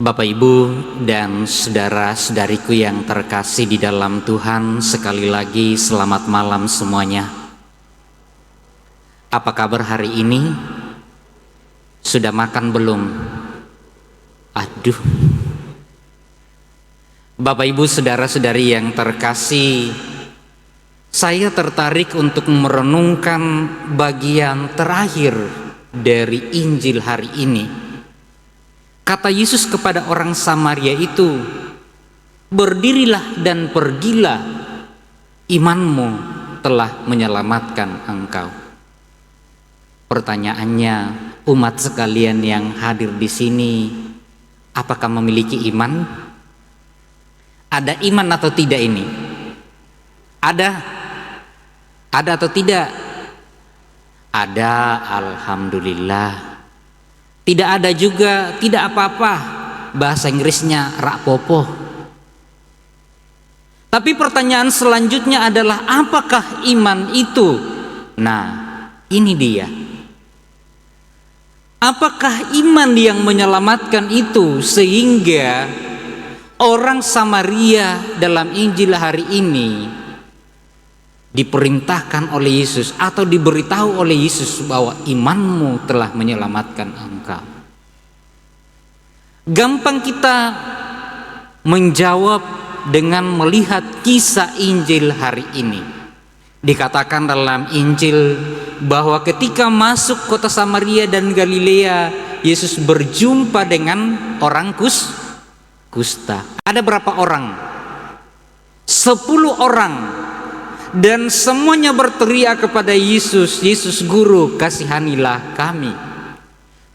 Bapak, Ibu, dan saudara-saudariku yang terkasih di dalam Tuhan, sekali lagi selamat malam semuanya. Apa kabar hari ini? Sudah makan belum? Aduh. Bapak, Ibu, saudara-saudari yang terkasih, saya tertarik untuk merenungkan bagian terakhir dari Injil hari ini. Kata Yesus kepada orang Samaria itu, "Berdirilah dan pergilah, imanmu telah menyelamatkan engkau." Pertanyaannya, umat sekalian yang hadir di sini, apakah memiliki iman? Ada iman atau tidak ini? Ada atau tidak? Ada, alhamdulillah. Tidak ada juga, tidak apa-apa. Bahasa Inggrisnya rakpopo. Tapi pertanyaan selanjutnya adalah, apakah iman itu? Nah, ini dia. Apakah iman yang menyelamatkan itu sehingga orang Samaria dalam Injil hari ini diperintahkan oleh Yesus atau diberitahu oleh Yesus bahwa imanmu telah menyelamatkan engkau? Gampang kita menjawab dengan melihat kisah Injil hari ini. Dikatakan dalam Injil bahwa ketika masuk kota Samaria dan Galilea, Yesus berjumpa dengan orang kusta. Ada berapa orang? 10 orang. Dan semuanya berteriak kepada Yesus, "Yesus Guru, kasihanilah kami."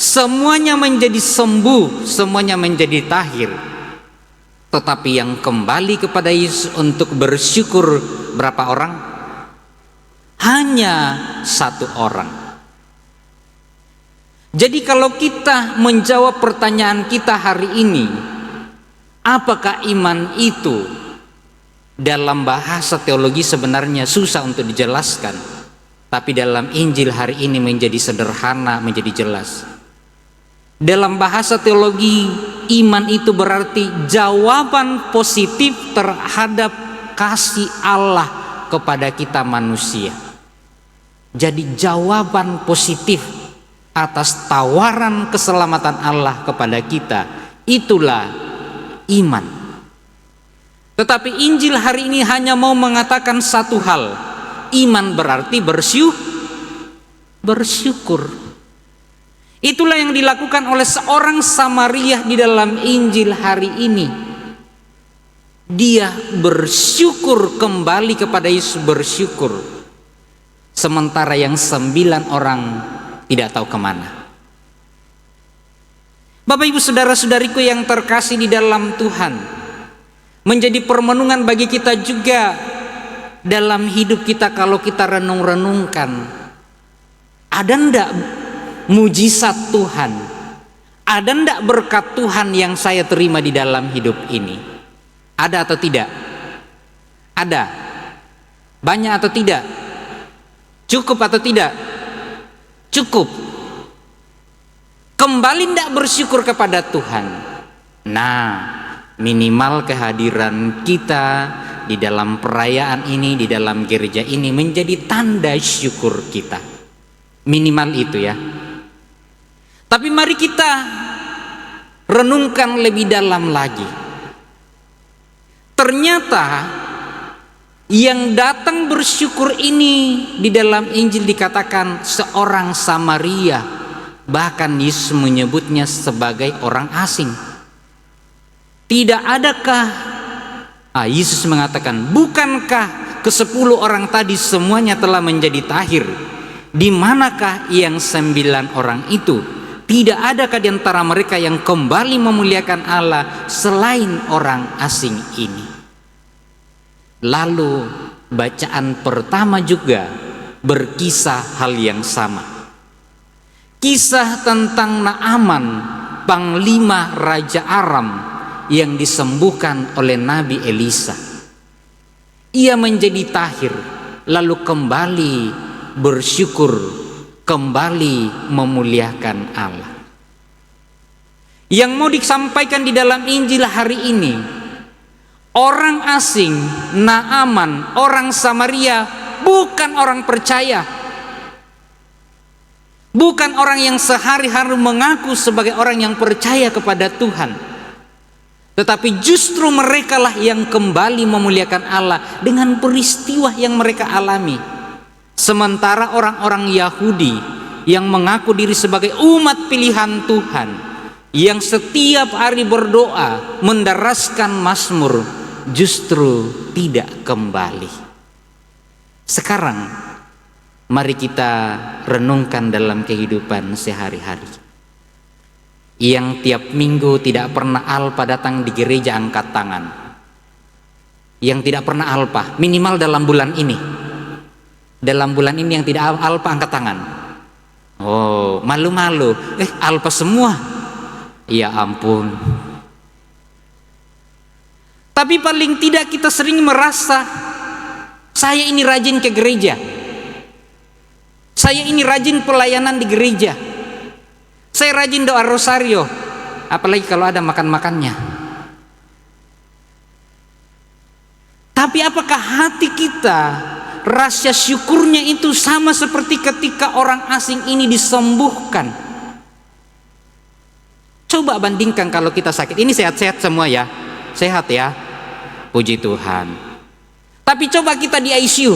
Semuanya menjadi sembuh, semuanya menjadi tahir. Tetapi yang kembali kepada Yesus untuk bersyukur berapa orang? Hanya 1 orang. Jadi kalau kita menjawab pertanyaan kita hari ini, apakah iman itu? Dalam bahasa teologi sebenarnya susah untuk dijelaskan, tapi dalam Injil hari ini menjadi sederhana, menjadi jelas. Dalam bahasa teologi, iman itu berarti jawaban positif terhadap kasih Allah kepada kita manusia. Jadi jawaban positif atas tawaran keselamatan Allah kepada kita, itulah iman. Tetapi Injil hari ini hanya mau mengatakan satu hal. Iman berarti bersyukur. Itulah yang dilakukan oleh seorang Samaria di dalam Injil hari ini. Dia bersyukur kembali kepada Yesus, bersyukur. Sementara yang 9 orang tidak tahu kemana. Bapak, Ibu, saudara-saudariku yang terkasih di dalam Tuhan, menjadi permenungan bagi kita juga dalam hidup kita. Kalau kita renung-renungkan, ada ndak mujizat Tuhan, ada ndak berkat Tuhan yang saya terima di dalam hidup ini? Ada atau tidak? Ada. Banyak atau tidak? Cukup atau tidak? Cukup. Kembali ndak bersyukur kepada Tuhan? Nah, minimal kehadiran kita di dalam perayaan ini, di dalam gereja ini menjadi tanda syukur kita. Minimal itu ya. Tapi mari kita renungkan lebih dalam lagi. Ternyata yang datang bersyukur ini di dalam Injil dikatakan seorang Samaria. Bahkan Yesus menyebutnya sebagai orang asing. Tidak adakah Yesus mengatakan, bukankah ke-10 orang tadi semuanya telah menjadi tahir? Di manakah yang 9 orang itu? Tidak adakah di antara mereka yang kembali memuliakan Allah selain orang asing ini? Lalu bacaan pertama juga berkisah hal yang sama. Kisah tentang Naaman, panglima Raja Aram, yang disembuhkan oleh Nabi Elisa. Ia menjadi tahir, lalu kembali bersyukur, kembali memuliakan Allah. Yang mau disampaikan di dalam Injil hari ini, orang asing, Naaman, orang Samaria, bukan orang percaya, bukan orang yang sehari-hari mengaku sebagai orang yang percaya kepada Tuhan, tetapi justru merekalah yang kembali memuliakan Allah dengan peristiwa yang mereka alami. Sementara orang-orang Yahudi yang mengaku diri sebagai umat pilihan Tuhan, yang setiap hari berdoa, menderaskan mazmur, justru tidak kembali. Sekarang mari kita renungkan dalam kehidupan sehari-hari. Yang tiap minggu tidak pernah alpa datang di gereja angkat tangan. Yang tidak pernah alpa, minimal dalam bulan ini. Dalam bulan ini yang tidak alpa angkat tangan. Oh, malu-malu. Alpa semua. Ya ampun. Tapi paling tidak kita sering merasa, saya ini rajin ke gereja, saya ini rajin pelayanan di gereja, saya rajin doa rosario, apalagi kalau ada makan-makannya. Tapi apakah hati kita, rasa syukurnya itu sama seperti ketika orang asing ini disembuhkan? Coba bandingkan kalau kita sakit. Ini sehat-sehat semua ya, sehat ya, puji Tuhan. Tapi coba kita di ICU,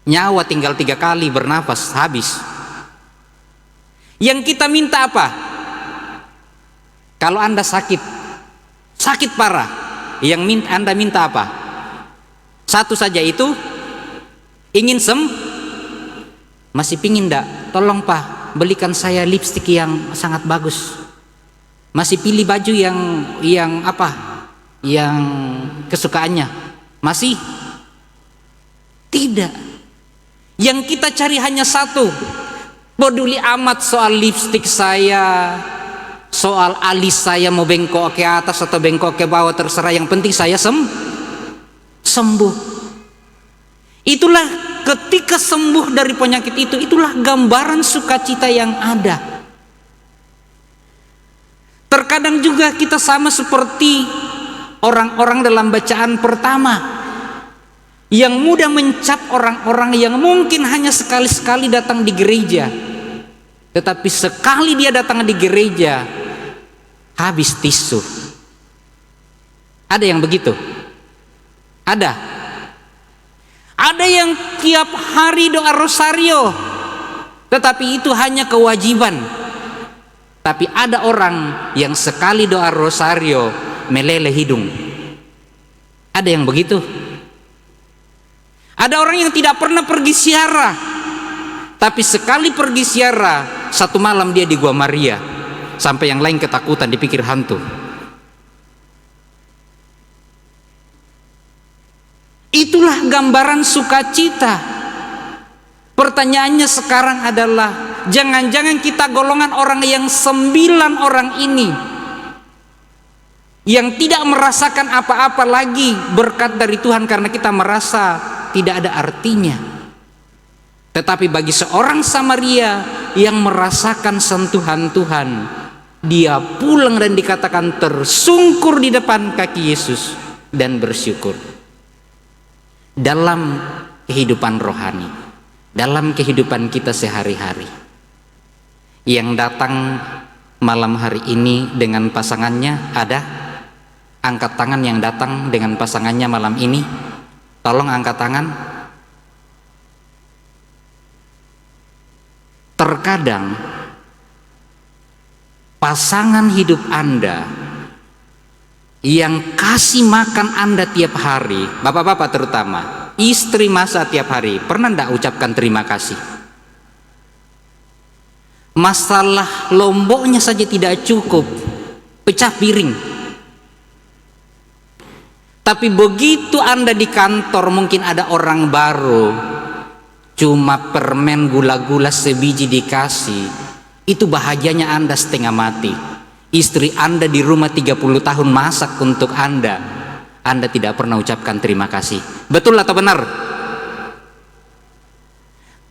nyawa tinggal 3 kali bernafas, habis. Yang kita minta apa? Kalau Anda sakit parah, yang Anda minta apa? Satu saja, itu ingin masih pingin enggak? Tolong Pak, belikan saya lipstik yang sangat bagus. Masih pilih baju yang apa? Yang kesukaannya. Masih? Tidak. Yang kita cari hanya satu. Peduli amat soal lipstik saya, soal alis saya mau bengkok ke atas atau bengkok ke bawah, terserah, yang penting saya sembuh. Itulah ketika sembuh dari penyakit itu, itulah gambaran sukacita yang ada. Terkadang juga kita sama seperti orang-orang dalam bacaan pertama, yang mudah mencap orang-orang yang mungkin hanya sekali-sekali datang di gereja, tetapi sekali dia datang di gereja habis tisu. Ada yang begitu? Ada yang tiap hari doa rosario, tetapi itu hanya kewajiban. Tapi ada orang yang sekali doa rosario meleleh hidung. Ada yang begitu? Ada orang yang tidak pernah pergi ziarah, tapi sekali pergi ziarah, 1 malam dia di Gua Maria, sampai yang lain ketakutan, dipikir hantu. Itulah gambaran sukacita. Pertanyaannya sekarang adalah, jangan-jangan kita golongan orang yang 9 orang ini, yang tidak merasakan apa-apa lagi berkat dari Tuhan karena kita merasa tidak ada artinya. Tetapi bagi seorang Samaria yang merasakan sentuhan Tuhan, dia pulang dan dikatakan tersungkur di depan kaki Yesus dan bersyukur. Dalam kehidupan rohani, dalam kehidupan kita sehari-hari, yang datang malam hari ini dengan pasangannya, ada? Angkat tangan yang datang dengan pasangannya malam ini. Tolong angkat tangan. Terkadang pasangan hidup Anda yang kasih makan Anda tiap hari, bapak-bapak terutama, istri masa tiap hari, pernah enggak ucapkan terima kasih? Masalah lomboknya saja tidak cukup, pecah piring. Tapi begitu Anda di kantor, mungkin ada orang baru, cuma permen gula-gula sebiji dikasih, itu bahagianya Anda setengah mati. Istri Anda di rumah 30 tahun masak untuk Anda tidak pernah ucapkan terima kasih. Betul atau benar?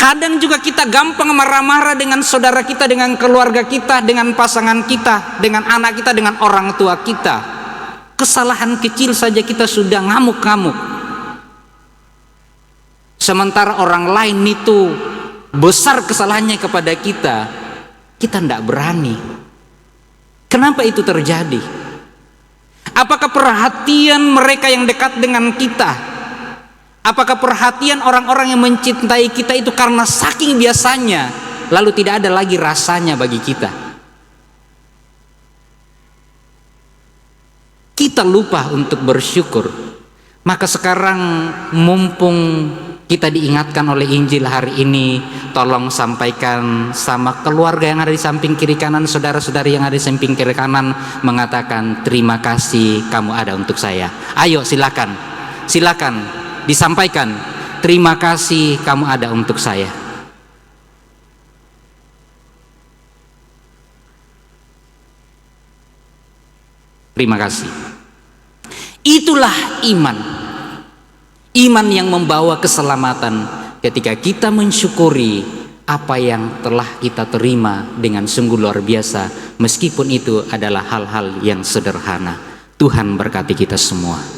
Kadang juga kita gampang marah-marah dengan saudara kita, dengan keluarga kita, dengan pasangan kita, dengan anak kita, dengan orang tua kita. Kesalahan kecil saja kita sudah ngamuk-ngamuk. Sementara orang lain itu besar kesalahannya kepada kita, kita tidak berani. Kenapa itu terjadi? Apakah perhatian mereka yang dekat dengan kita? Apakah perhatian orang-orang yang mencintai kita itu karena saking biasanya, lalu tidak ada lagi rasanya bagi kita? Kita lupa untuk bersyukur. Maka sekarang mumpung kita diingatkan oleh Injil hari ini, tolong sampaikan sama keluarga yang ada di samping kiri kanan, saudara-saudari yang ada di samping kiri kanan, mengatakan terima kasih kamu ada untuk saya. Ayo silakan disampaikan, terima kasih kamu ada untuk saya. Terima kasih. Itulah iman. Iman yang membawa keselamatan ketika kita mensyukuri apa yang telah kita terima dengan sungguh luar biasa, meskipun itu adalah hal-hal yang sederhana. Tuhan berkati kita semua.